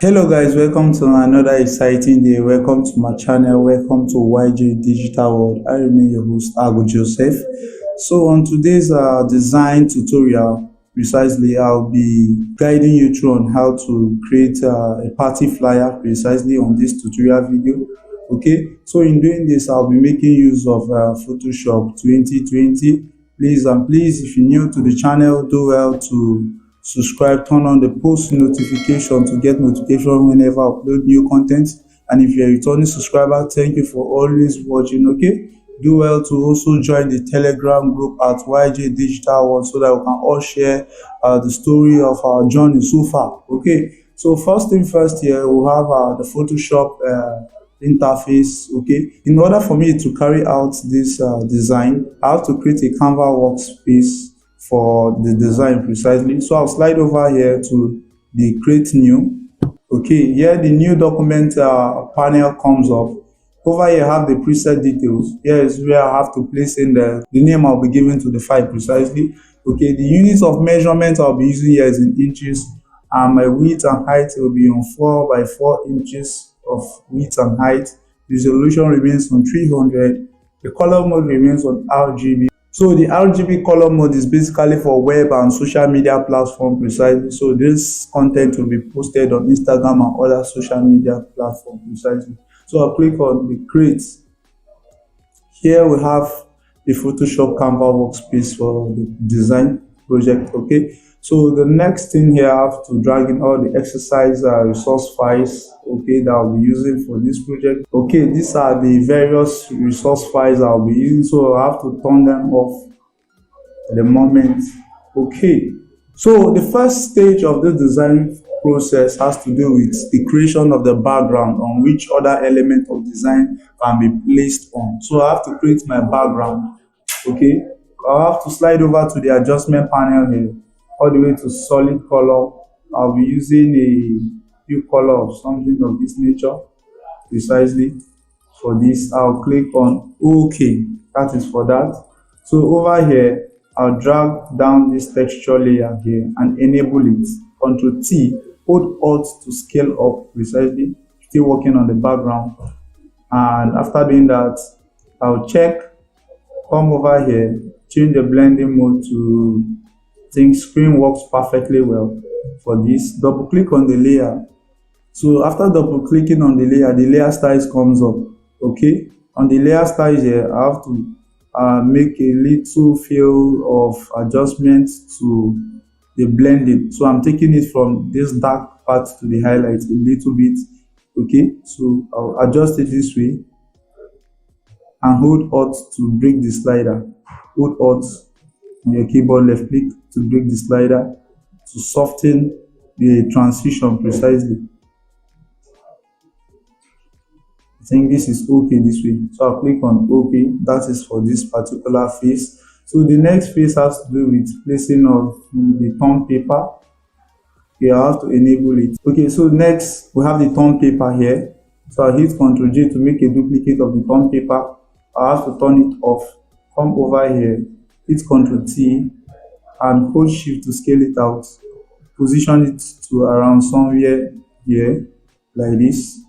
Hello guys, welcome to another exciting day. Welcome to my channel. Welcome to YJ Digital World. I remain your host, Ago Joseph. So on today's design tutorial, precisely I'll be guiding you through on how to create a party flyer precisely on this tutorial video. Okay, so in doing this, I'll be making use of Photoshop 2020. Please, if you're new to the channel, do well to subscribe, turn on the post notification to get notification whenever I upload new content. And if you're a returning subscriber, thank you for always watching. Okay, do well to also join the Telegram group at YJ Digital World so that we can all share the story of our journey so far. Okay, so first thing first, here we'll have the Photoshop interface. Okay, in order for me to carry out this design, I have to create a Canva workspace for the design precisely. So I'll slide over here to the create new. Okay, here the new document panel comes up. Over here I have the preset details. Here is where I have to place in the name I'll be giving to the file precisely. Okay, the units of measurement I'll be using here is in inches, and my width and height will be on 4 by 4 inches of width and height. The resolution remains on 300. The color mode remains on RGB. So the RGB color mode is basically for web and social media platform precisely. So this content will be posted on Instagram and other social media platforms precisely. So I'll click on the create. Here we have the Photoshop Canva workspace for the design project. Okay, so the next thing here, I have to drag in all the exercise resource files, okay, that I'll be using for this project. Okay, these are the various resource files I'll be using, so I have to turn them off at the moment. Okay, so the first stage of the design process has to do with the creation of the background on which other element of design can be placed on. So I have to create my background. Okay, I have to slide over to the adjustment panel here, all the way to solid color. I'll be using a hue color of something of this nature precisely. For this, I'll click on OK. That is for that. So over here, I'll drag down this texture layer here and enable it. Ctrl T, hold Alt to scale up precisely. Still working on the background. And after doing that, I'll check, come over here, change the blending mode to think screen works perfectly well. For this, double click on the layer. So after double clicking on the layer styles comes up. Okay, on the layer styles here, I have to make a little feel of adjustment to the blending. So I'm taking it from this dark part to the highlight a little bit. Okay, so I'll adjust it this way and hold Alt to break the slider. Hold Alt on your keyboard, left click to break the slider to soften the transition precisely. I think this is okay this way. So I'll click on OK. That is for this particular face. So the next face has to do with placing of the tone paper. Okay, I have to enable it. Okay, so next we have the tone paper here. So I'll hit Ctrl J to make a duplicate of the tone paper. I have to turn it off. Come over here, hit Ctrl T and hold Shift to scale it out. Position it to around somewhere here, like this.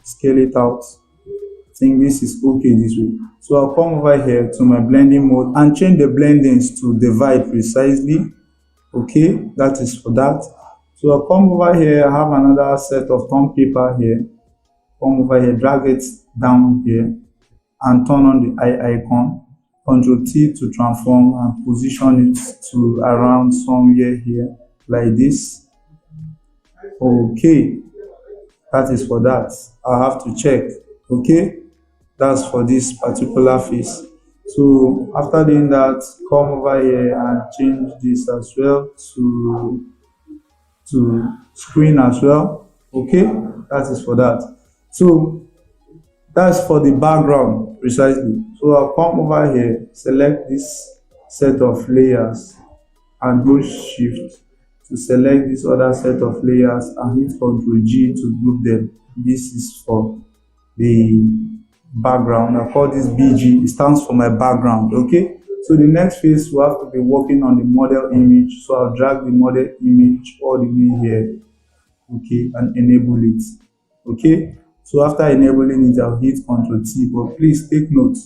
Scale it out. I think this is okay this way. So I'll come over here to my blending mode and change the blendings to divide precisely. Okay, that is for that. So I'll come over here, I have another set of tone paper here. Come over here, drag it down here and turn on the eye icon. Ctrl T to transform and position it to around somewhere here, like this. Okay, that is for that. I have to check. Okay, that's for this particular face. So after doing that, come over here and change this as well to screen as well. Okay, that is for that. So that's for the background precisely. So I'll come over here, select this set of layers and hold Shift to select this other set of layers and hit Ctrl G to group them. This is for the background. I call this BG. It stands for my background. Okay, so the next phase we have to be working on the model image. So I'll drag the model image all the way here okay, and enable it. Okay, so after enabling it, I'll hit Ctrl T. But please take note,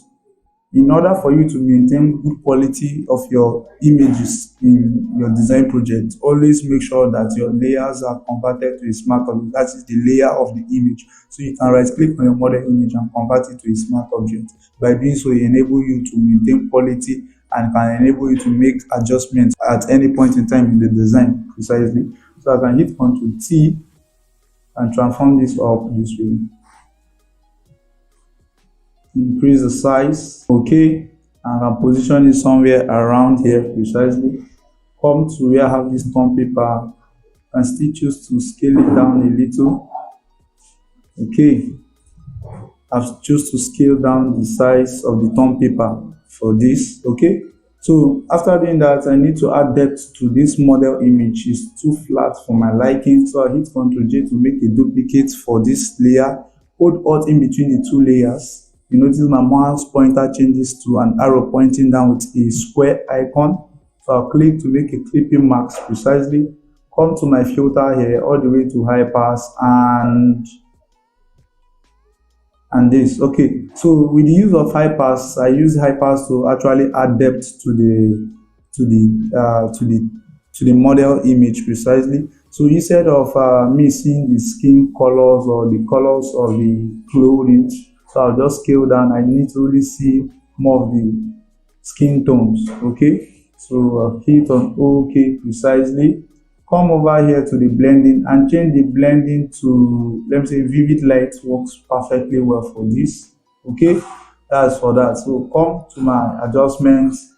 in order for you to maintain good quality of your images in your design project, always make sure that your layers are converted to a smart object. That is the layer of the image. So you can right click on your model image and convert it to a smart object. By doing so, it enable you to maintain quality and can enable you to make adjustments at any point in time in the design precisely. So I can hit Ctrl T and transform this up this way. Increase the size, okay, and I'll position it somewhere around here precisely. Come to where I have this torn paper and still choose to scale it down a little. Okay, I've choose to scale down the size of the torn paper for this. Okay, so after doing that, I need to add depth to this model image. It's too flat for my liking, so I hit Ctrl J to make a duplicate for this layer. Hold Alt in between the two layers. You notice my mouse pointer changes to an arrow pointing down with a square icon. So I'll click to make a clipping mask precisely. Come to my filter here all the way to high pass and this. Okay, so with the use of high pass, I use high pass to actually add depth to the model image precisely. So instead of me seeing the skin colors or the colors of the clothing, so I'll just scale down. I need to really see more of the skin tones. Okay, so I'll hit on OK precisely. Come over here to the blending and change the blending to, let me say, vivid light works perfectly well for this. Okay, that's for that. So come to my adjustments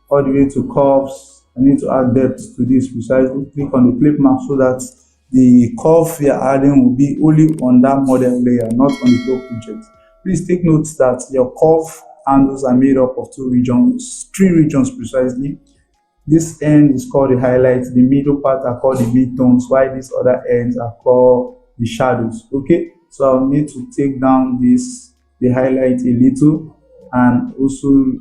all the way to curves. I need to add depth to this precisely. Click on the clip mark so that the curve we are adding will be only on that model layer, not on the whole project. Please take note that your curve handles are made up of three regions precisely. This end is called the highlight, the middle part are called the midtones, while these other ends are called the shadows. Okay, so I'll need to take down the highlight a little and also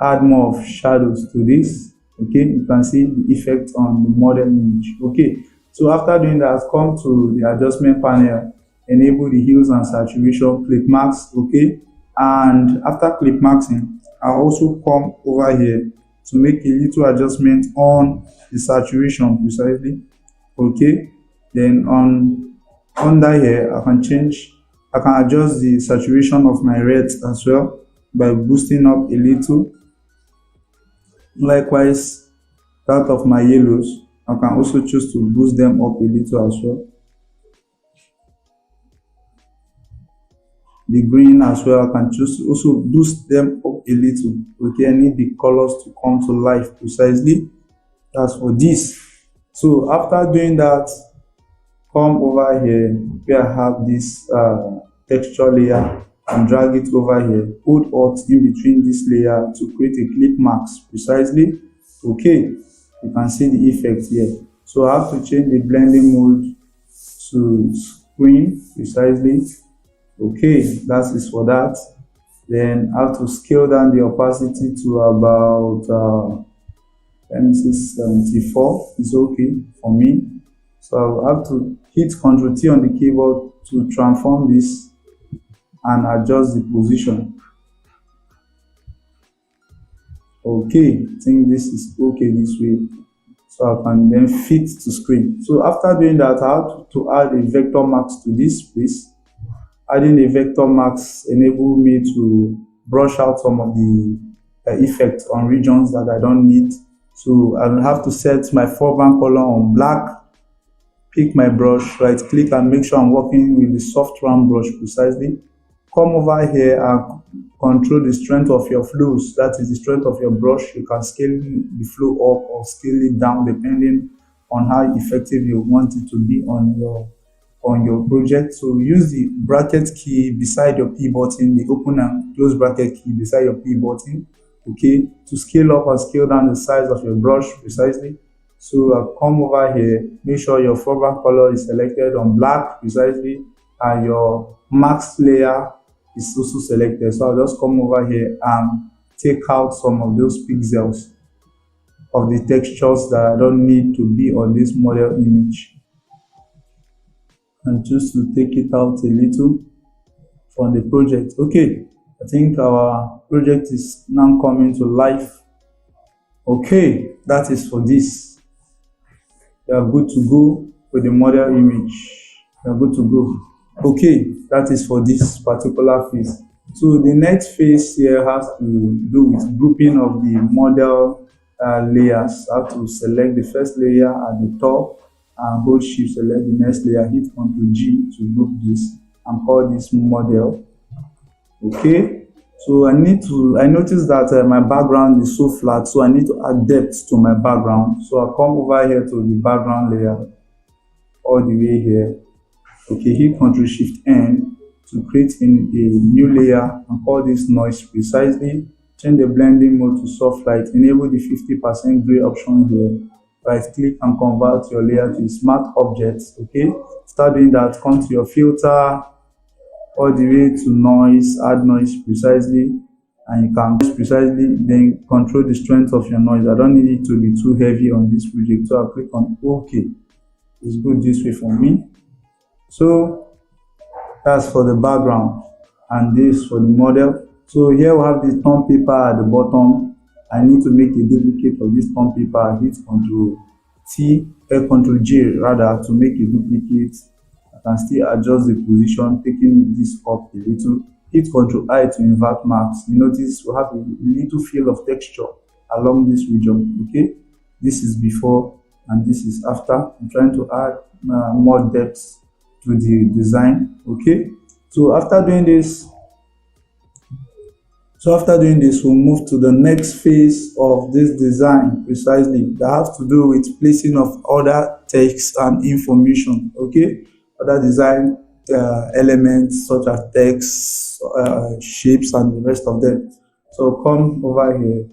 add more of shadows to this. Okay, you can see the effect on the model image. Okay, so after doing that, come to the adjustment panel, enable the hues and saturation, clip marks. Okay, and after clip marking, I'll also come over here to make a little adjustment on the saturation precisely. Okay, then under here I can adjust the saturation of my reds as well by boosting up a little. Likewise, that of my yellows, I can also choose to boost them up a little as well. The green as well, I can choose to also boost them up a little. Okay, I need the colors to come to life precisely. That's for this. So after doing that, come over here where I have this texture layer and drag it over here. Hold Alt in between this layer to create a clip mask precisely. Okay, you can see the effect here. So I have to change the blending mode to screen precisely. Okay, that is for that. Then I have to scale down the opacity to about let me see, 74 is okay for me. So I have to hit Ctrl T on the keyboard to transform this and adjust the position. Okay, I think this is okay this way. So I can then fit to screen. So after doing that, I have to add a vector max to this place. Adding the vector marks enable me to brush out some of the effects on regions that I don't need. So I will have to set my foreground color on black, pick my brush, right click and make sure I'm working with the soft round brush precisely. Come over here and control the strength of your flows. That is the strength of your brush. You can scale the flow up or scale it down depending on how effective you want it to be on your project. So use the bracket key beside your P button, the open and close bracket key beside your P button, okay, to scale up and scale down the size of your brush precisely. So I'll come over here, make sure your foreground color is selected on black precisely and your mask layer is also selected. So I'll just come over here and take out some of those pixels of the textures that I don't need to be on this model image. and just to take it out a little from the project. Okay, I think our project is now coming to life. Okay, that is for this. We are good to go with the model image. We are good to go. Okay, that is for this particular phase. So the next phase here has to do with grouping of the model layers. I have to select the first layer at the top and hold shift, select the next layer, hit Ctrl G to group this and call this model. Okay, so I notice that my background is so flat, so I need to add depth to my background. So I come over here to the background layer all the way here. Okay, hit Ctrl Shift N to create a new layer and call this noise precisely. Change the blending mode to soft light, enable the 50% gray option here. Right click and convert your layer to a smart object. Okay, start doing that, come to your filter all the way to noise, add noise precisely, and you can precisely then control the strength of your noise. I don't need it to be too heavy on this project, so I click on OK. It's good this way for me. So that's for the background and this for the model. So here we have the term paper at the bottom. I need to make a duplicate of this term paper. I hit Ctrl J rather to make a duplicate. I can still adjust the position, taking this up a little. Hit Ctrl I to invert marks. You notice we have a little feel of texture along this region. Okay, this is before and this is after. I'm trying to add more depth to the design. Okay, so after doing this, we'll move to the next phase of this design precisely. That has to do with placing of other text and information. Okay, other design elements such as text, shapes, and the rest of them. So come over here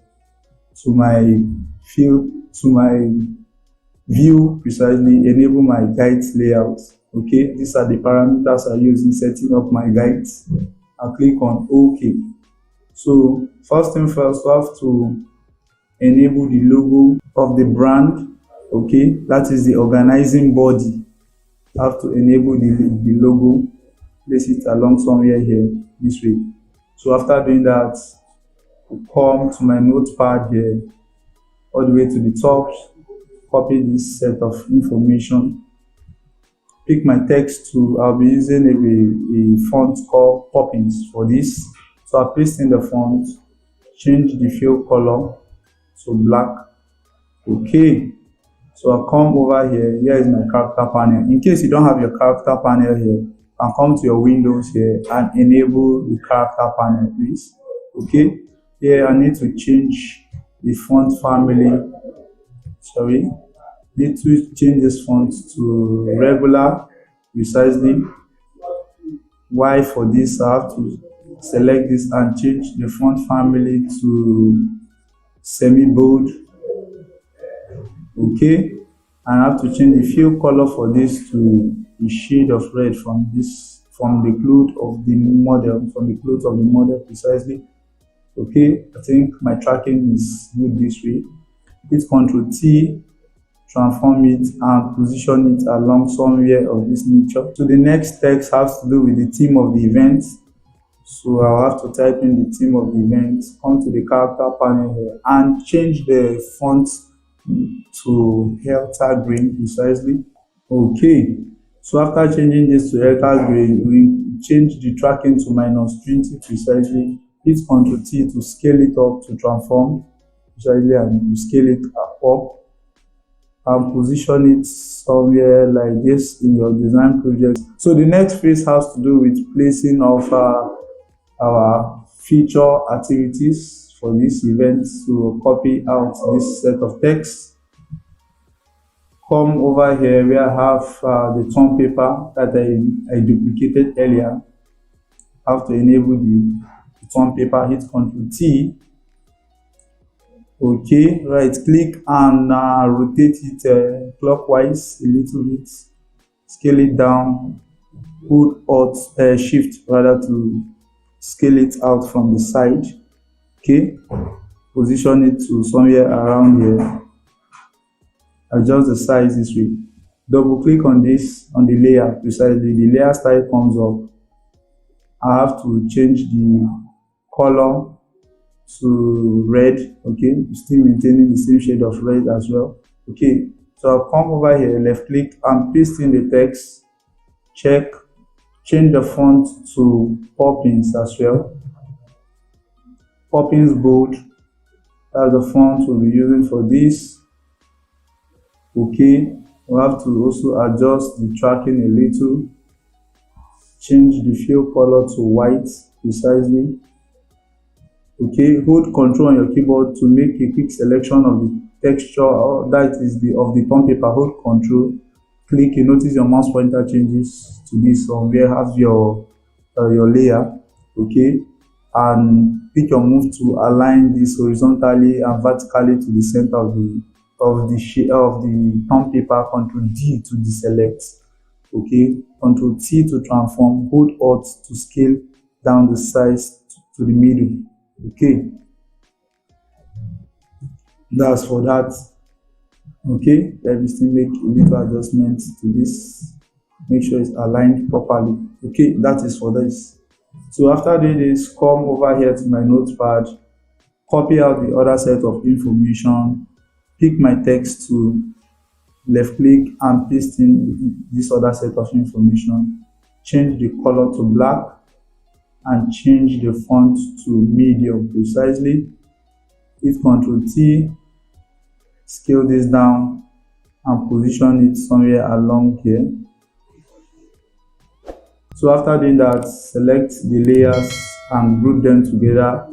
to my field, to my view precisely, enable my guides layout. Okay, these are the parameters I use in setting up my guides. I'll click on OK. So first thing first, we have to enable the logo of the brand. Okay, that is the organizing body. I have to enable the logo, place it along somewhere here this way. So after doing that, we'll come to my notepad here all the way to the top, copy this set of information, pick my text to, I'll be using a font called Poppins for this. So I paste in the font, change the fill color to black. Okay, so I'll come over here. Here is my character panel. In case you don't have your character panel here, I'll come to your windows here and enable the character panel, please. Okay, here I need to change the font family. Sorry, need to change this font to regular precisely. Why for this? I have to select this and change the font family to semi-bold. Okay, and I have to change the fill color for this to a shade of red from the cloth of the model, precisely. Okay, I think my tracking is good this way. Hit Ctrl T, transform it and position it along somewhere of this nature. So the next text has to do with the theme of the event. So I'll have to type in the theme of the event, come to the character panel here and change the font to Helter Green precisely. Okay, so after changing this to Helter Green, we change the tracking to -20 precisely. Hit Ctrl T to scale it up to transform precisely and scale it up and position it somewhere like this in your design project. So the next phase has to do with placing of our feature activities for this event. To copy out this set of text, come over here where I have the term paper that I duplicated earlier. I have to enable the term paper, hit Ctrl T. Okay, right click and rotate it clockwise a little bit, scale it down, hold Alt Shift rather to scale it out from the side. Okay, position it to somewhere around here, adjust the size this way. Double click on this, on the layer precisely. The layer style comes up. I have to change the color to red. Okay, still maintaining the same shade of red as well. Okay, so I'll come over here, left click and paste in the text. Check. Change the font to Poppins as well. Poppins bold, that's the font we'll be using for this. Okay, we have to also adjust the tracking a little. Change the fill color to white precisely. Okay, hold Ctrl on your keyboard to make a quick selection of the texture, or that is the of the ton paper. Hold Ctrl, click. You notice your mouse pointer changes to this one where you have your layer. Okay, and pick your move to align this horizontally and vertically to the center of the ton paper. Ctrl D to deselect. Okay, Ctrl T to transform. Hold Alt to scale down the size to the middle. Okay, that's for that. Okay, let me still make a little adjustment to this, make sure it's aligned properly. Okay, that is for this. So after doing this, come over here to my notepad, copy out the other set of information, pick my text tool, left click and paste in this other set of information, change the color to black and change the font to medium precisely. Hit Ctrl T, scale this down and position it somewhere along here. So after doing that, select the layers and group them together.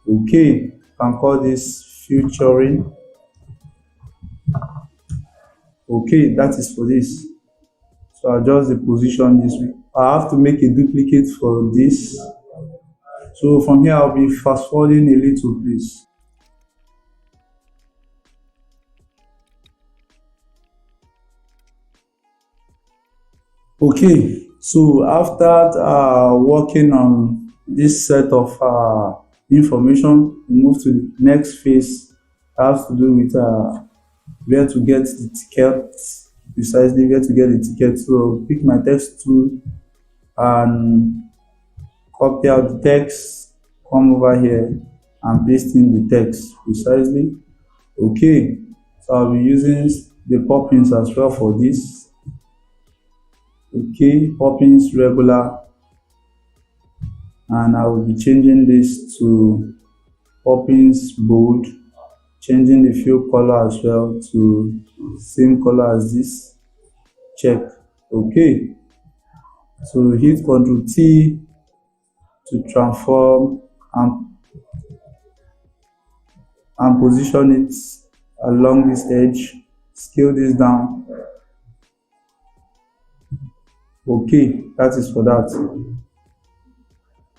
Okay, you can call this featuring. Okay, that is for this. So I'll adjust the position this way. I have to make a duplicate for this. So from here I'll be fast forwarding a little, please. Okay, so after working on this set of information, we move to the next phase. It has to do with where to get the ticket, precisely where to get the ticket. So pick my text tool and copy out the text, come over here and paste in the text precisely. Okay, so I'll be using the Poppins as well for this. Okay, Poppins regular, and I will be changing this to Poppins bold, changing the fill color as well to same color as this. Check. Okay, so hit Ctrl T to transform and position it along this edge. Scale this down. Okay, that is for that.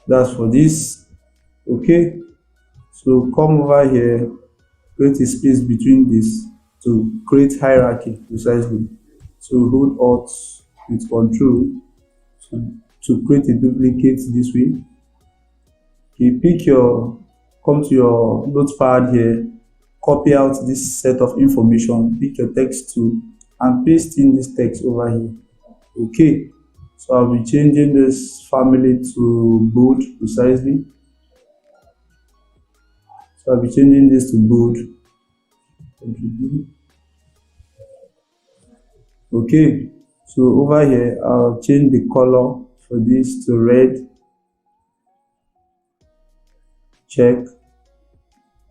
That's for this. Okay, so come over here, create a space between this to create hierarchy precisely. So hold Alt with Control to create a duplicate this way. Okay, come to your notepad here, copy out this set of information, pick your text tool and paste in this text over here. Okay, so I'll be changing this family to bold precisely. So I'll be changing this to bold. Okay, so over here I'll change the color for this to red. Check.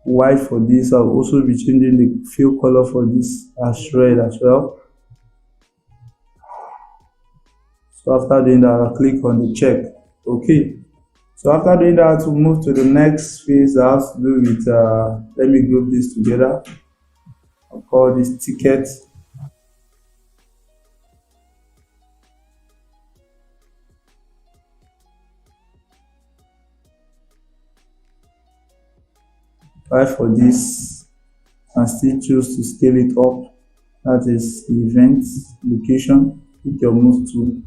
White for this. I'll also be changing the fill color for this as red as well. So after doing that, I'll click on the check. Okay, so after doing that, we'll move to the next phase that has to do with let me group this together. I'll call this ticket. Right, for this, and still choose to scale it up. That is the event location. Pick your mouse to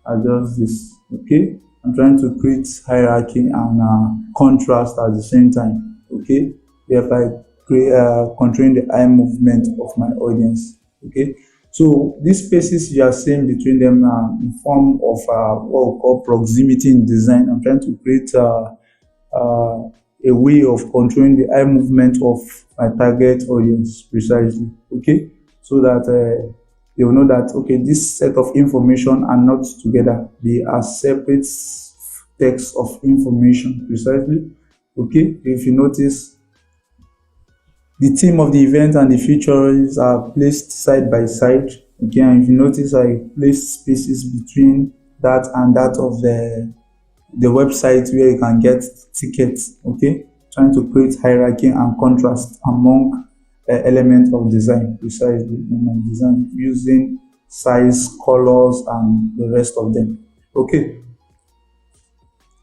adjust this. Okay, I'm trying to create hierarchy and contrast at the same time. Okay, thereby controlling the eye movement of my audience. Okay, So these spaces you are seeing between them are in form of what we call proximity in design. I'm trying to create a way of controlling the eye movement of my target audience precisely. Okay, so that they will know that okay, this set of information are not together; they are separate text of information precisely. Okay, if you notice, the theme of the event and the features are placed side by side. Okay, and if you notice, I placed spaces between that and that of the website where you can get tickets. Okay, trying to create hierarchy and contrast among elements of design precisely in my design using size, colors, and the rest of them. Okay,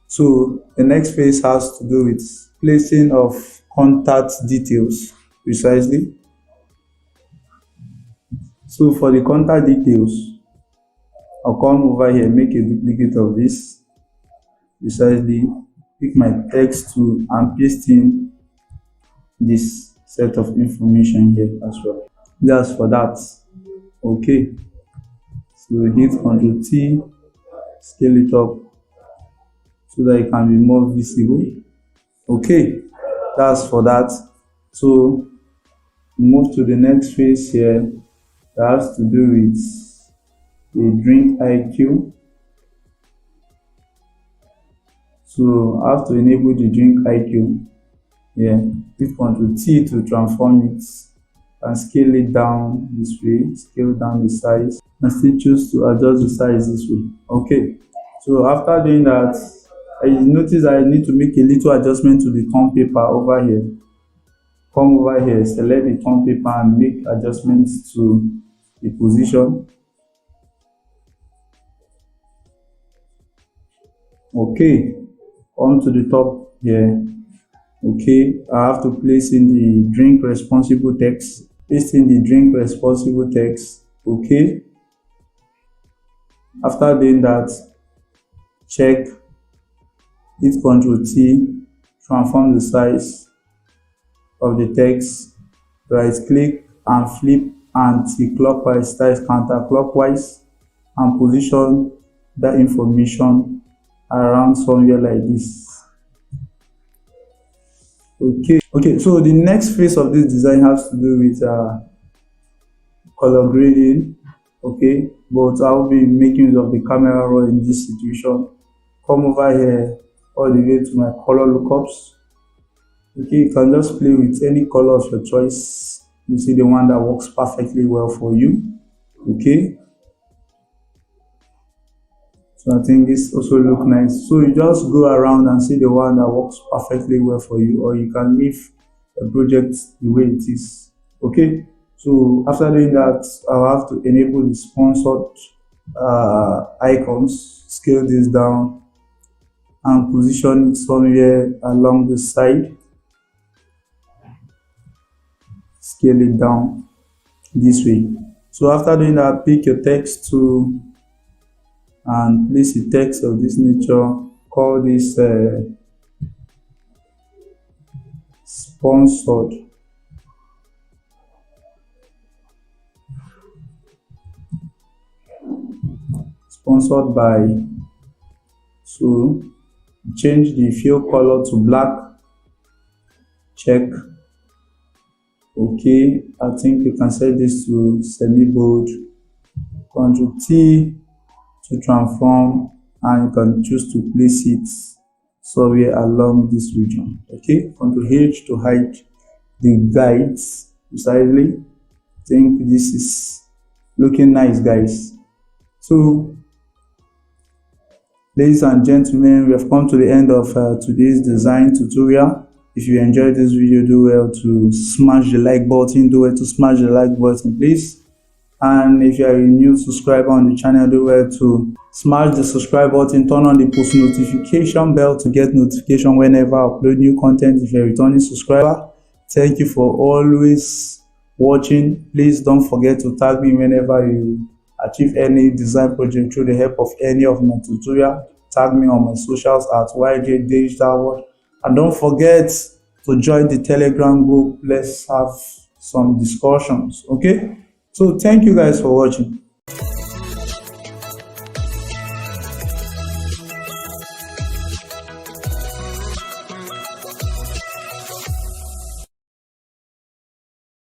so the next phase has to do with placing of contact details precisely. So for the contact details, I'll come over here, make a duplicate of this precisely, pick my text tool and paste in this set of information here as well. That's for that. Okay, so hit Ctrl T, scale it up so that it can be more visible. Okay, that's for that. So move to the next phase here that has to do with the drink IQ. So I have to enable the drink IQ. Yeah, hit Ctrl T to transform it and scale it down this way, scale down the size, and still choose to adjust the size this way. Okay, so after doing that, I notice I need to make a little adjustment to the tone paper over here. Come over here, select the tone paper and make adjustments to the position. Okay, come to the top here. Okay, I have to place in the drink responsible text. Paste in the drink responsible text. Okay, after doing that, check, hit Ctrl T, transform the size of the text, right click and flip anti-clockwise, that is counterclockwise, and position that information around somewhere like this. Okay, so the next phase of this design has to do with color grading. Okay, but I'll be making use of the camera raw in this situation. Come over here all the way to my color lookups. Okay, you can just play with any color of your choice. You see the one that works perfectly well for you. Okay, so I think this also look nice. So you just go around and see the one that works perfectly well for you, or you can leave the project the way it is. Okay, so after doing that, I'll have to enable the sponsored icons, scale this down and position it somewhere along the side. Scale it down this way. So after doing that, pick your text tool and place a text of this nature. Call this sponsored. Sponsored by. So change the fill color to black. Check. Okay, I think you can set this to semi-bold. Ctrl T to transform, and you can choose to place it somewhere along this region. Okay, Ctrl H to hide the guides precisely. I think this is looking nice, guys. So ladies and gentlemen, we have come to the end of today's design tutorial. If you enjoyed this video, do well to smash the like button. Do well to smash the like button, please. And if you are a new subscriber on the channel, do well to smash the subscribe button, turn on the post notification bell to get notification whenever I upload new content. If you're a returning subscriber, thank you for always watching. Please don't forget to tag me whenever you achieve any design project through the help of any of my tutorial. Tag me on my socials at YJ Digital World. And don't forget to join the Telegram group. Let's have some discussions. Okay, So thank you guys for watching.